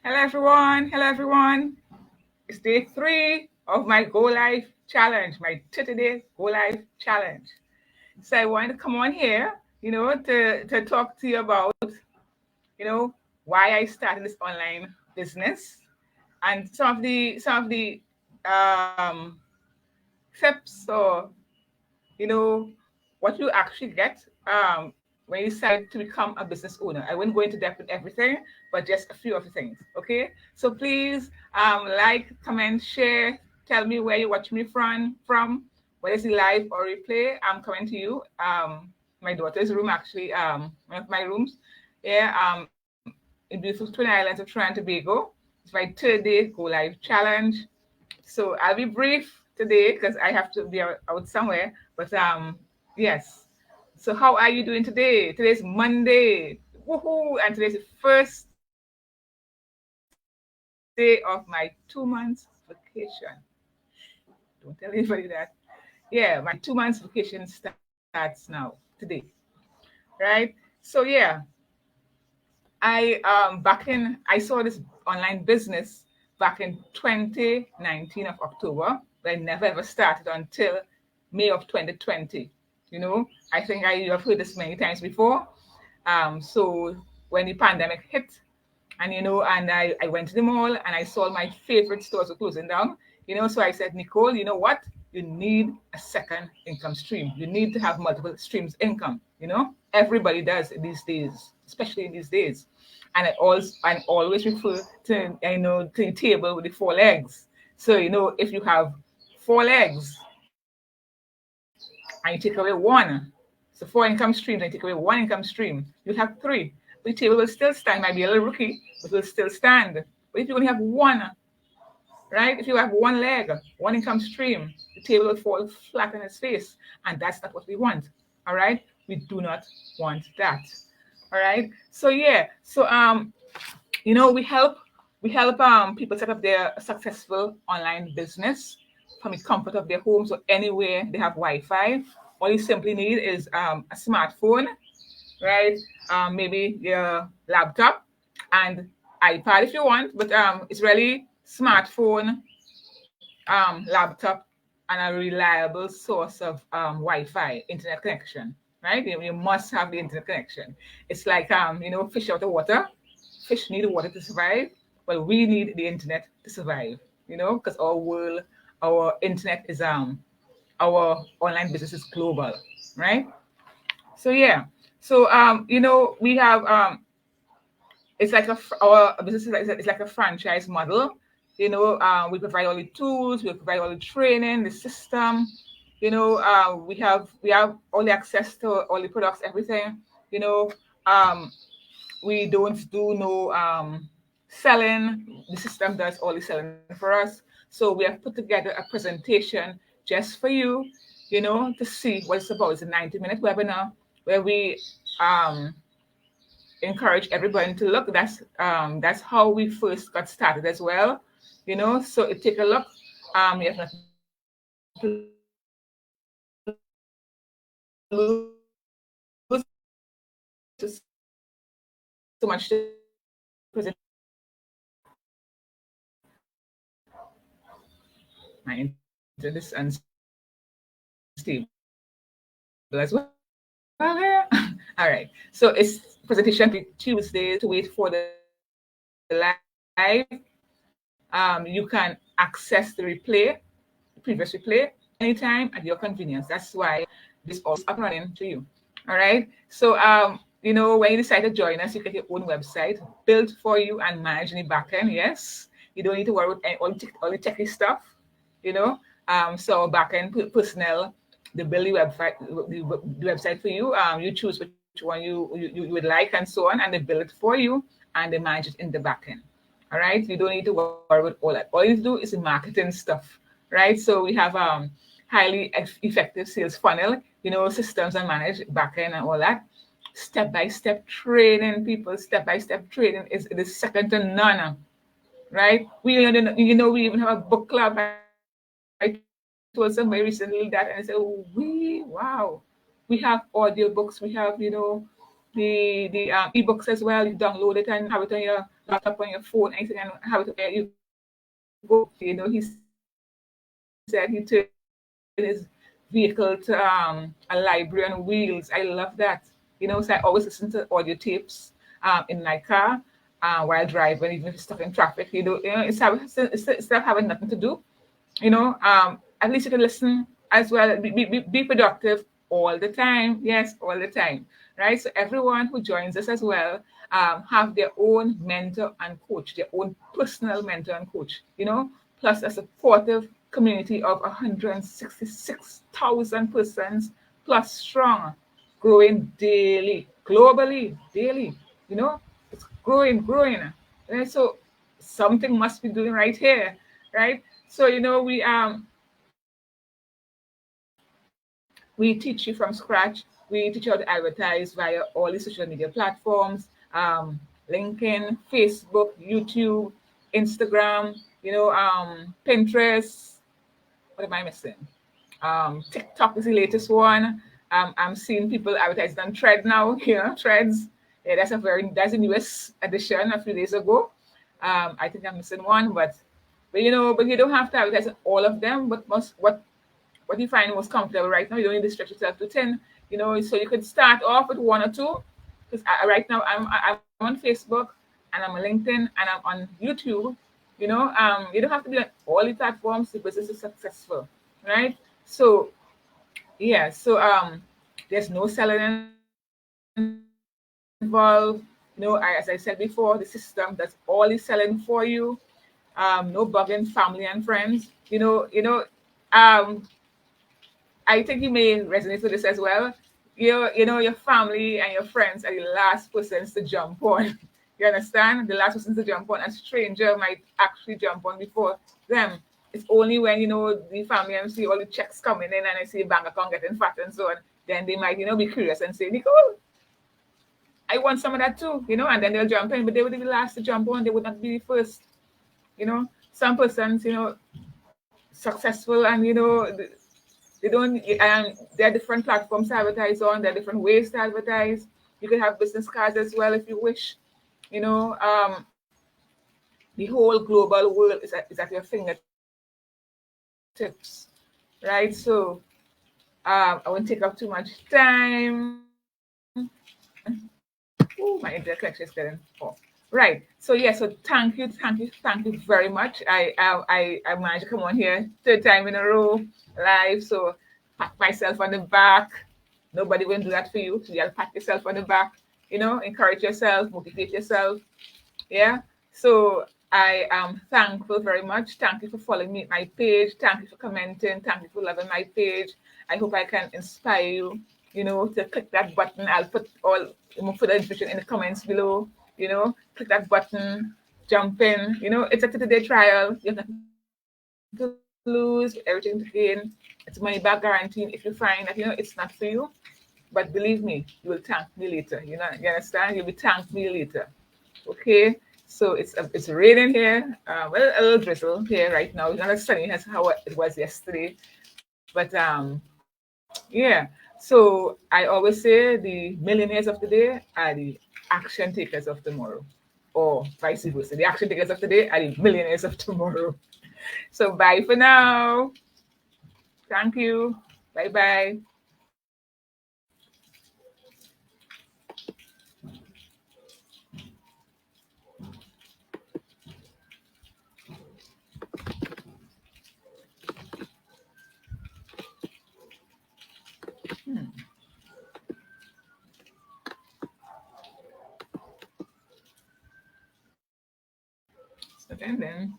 Hello everyone. Hello everyone. It's day 3 of my Go Live challenge, my 30-day Go Live challenge. So I wanted to come on here, to talk to you about, why I started this online business and some of the tips or what you actually get when you decide to become a business owner. I won't go into depth with everything, but just a few of the things. Okay, so please like, comment, share. Tell me where you're watching me from, whether it's live or replay. I'm coming to you. My daughter's room, actually, one of my rooms. Yeah, in beautiful Twin Islands of Trinidad and Tobago. It's my 3rd-day Go Live challenge. So I'll be brief today because I have to be out somewhere. But yes. So how are you doing today? Today's Monday. Woohoo! And today's the first day of my 2 months vacation. Don't tell anybody that. Yeah, my 2 months vacation starts now, today. Right? So yeah. I saw this online business back in 2019 of October, but I never ever started until May of 2020. I think you have heard this many times before. So when the pandemic hit, and I went to the mall and I saw my favorite stores were closing down. So I said, Nicole, you know what? You need a second income stream. You need to have multiple streams income. Everybody does these days, especially in these days. And I always refer to the table with the 4 legs. So if you have 4 legs and you take away 1, so 4 income streams and you take away 1 income stream, you have 3. The table will still stand. Might be a little rookie, but will still stand. But if you only have 1, right? If you have 1 leg, 1 income stream, the table will fall flat on its face, and that's not what we want. All right, we do not want that. All right. So yeah. So we help people set up their successful online business from the comfort of their homes or anywhere they have Wi-Fi. All you simply need is a smartphone, right? Maybe your laptop and iPad if you want, but it's really smartphone, laptop, and a reliable source of Wi-Fi internet connection. Right? You must have the internet connection. It's like fish out of water. Fish need water to survive. Well, we need the internet to survive. Because our internet is our online business is global, right? So yeah. So we have it's like our business is like a franchise model. We provide all the tools, we provide all the training, the system. We have all the access to all the products, everything. We don't do no selling. The system does all the selling for us. So we have put together a presentation just for you, to see what it's about. It's a 90-minute webinar where we encourage everybody to look. That's how we first got started as well. So take a look. You have nothing to lose. So much to present. My internet is unstable as well. All right. So it's presentation Tuesday to wait for the live. You can access the replay, the previous replay, anytime at your convenience. That's why this is up and running to you. All right. So when you decide to join us, you get your own website built for you and managed in the back end. Yes. You don't need to worry about all the techie stuff. So back end personnel, they build the website for you. You choose which one you would like and so on, and they build it for you and they manage it in the back end. All right. You don't need to worry about all that. All you need to do is the marketing stuff. Right. So we have highly effective sales funnel, systems and manage back end and all that. Step-by-step training, people. Step-by-step training is second to none. Right? We even have a book club. I told somebody recently that, and I said, wow, we have audiobooks, we have, the ebooks as well. You download it and have it on your laptop, on your phone, anything, and have it. You go. You know, he said he turned his vehicle to a library on wheels. I love that. You know, so I always listen to audio tapes in my car while driving, even if it's stuck in traffic. Instead of having nothing to do, at least you can listen as well. Be productive all the time. Yes, all the time. Right. So everyone who joins us as well have their own mentor and coach, their own personal mentor and coach, plus a supportive community of 166,000 persons plus strong, growing daily, globally, daily. It's growing. And so something must be doing right here, right? So we teach you from scratch. We teach you how to advertise via all the social media platforms, LinkedIn, Facebook, YouTube, Instagram, Pinterest. What am I missing? TikTok is the latest one. I'm seeing people advertising on Thread now, Threads. Yeah, that's the newest addition a few days ago. I think I'm missing one, but you don't have to advertise on all of them. But what you find most comfortable right now, you don't need to stretch yourself to 10. So you could start off with one or two. Because right now I'm on Facebook and I'm on LinkedIn and I'm on YouTube. You don't have to be on all the platforms. The business is successful, right? So yeah, so there's no selling involved. As I said before, the system does all the selling for you. No bugging family and friends. I think you may resonate with this as well. Your family and your friends are the last persons to jump on. You understand? The last persons to jump on. A stranger might actually jump on before them. It's only when, the family and see all the checks coming in and I see bank account getting fat and so on, then they might, be curious and say, Nicole, I want some of that too, and then they'll jump in, but they would be the last to jump on. They would not be the first. Some persons, successful and, they don't, and there are different platforms to advertise on. There are different ways to advertise. You can have business cards as well if you wish. The whole global world is at your fingertips, right? So I won't take up too much time. Oh, my internet connection is getting off. Right. So yeah. So thank you very much. I managed to come on here 3rd time in a row live. So pat myself on the back. Nobody will do that for you. So you have to pat yourself on the back. Encourage yourself, motivate yourself. Yeah. So I am thankful very much. Thank you for following me, my page. Thank you for commenting. Thank you for loving my page. I hope I can inspire you, to click that button. I'll put all further information in the comments below. Click that button, jump in. It's a 30-day trial. You have nothing to lose, everything to gain. It's money back guarantee if you find that, it's not for you. But believe me, you will thank me later. You understand? You'll be thanked me later. Okay? So it's raining here. Well, a little drizzle here right now. It's not as sunny as how it was yesterday. But yeah. So I always say the millionaires of today are the action takers of tomorrow, or vice versa. The action takers of today are the millionaires of tomorrow. So bye for now. Thank you. Bye-bye. So then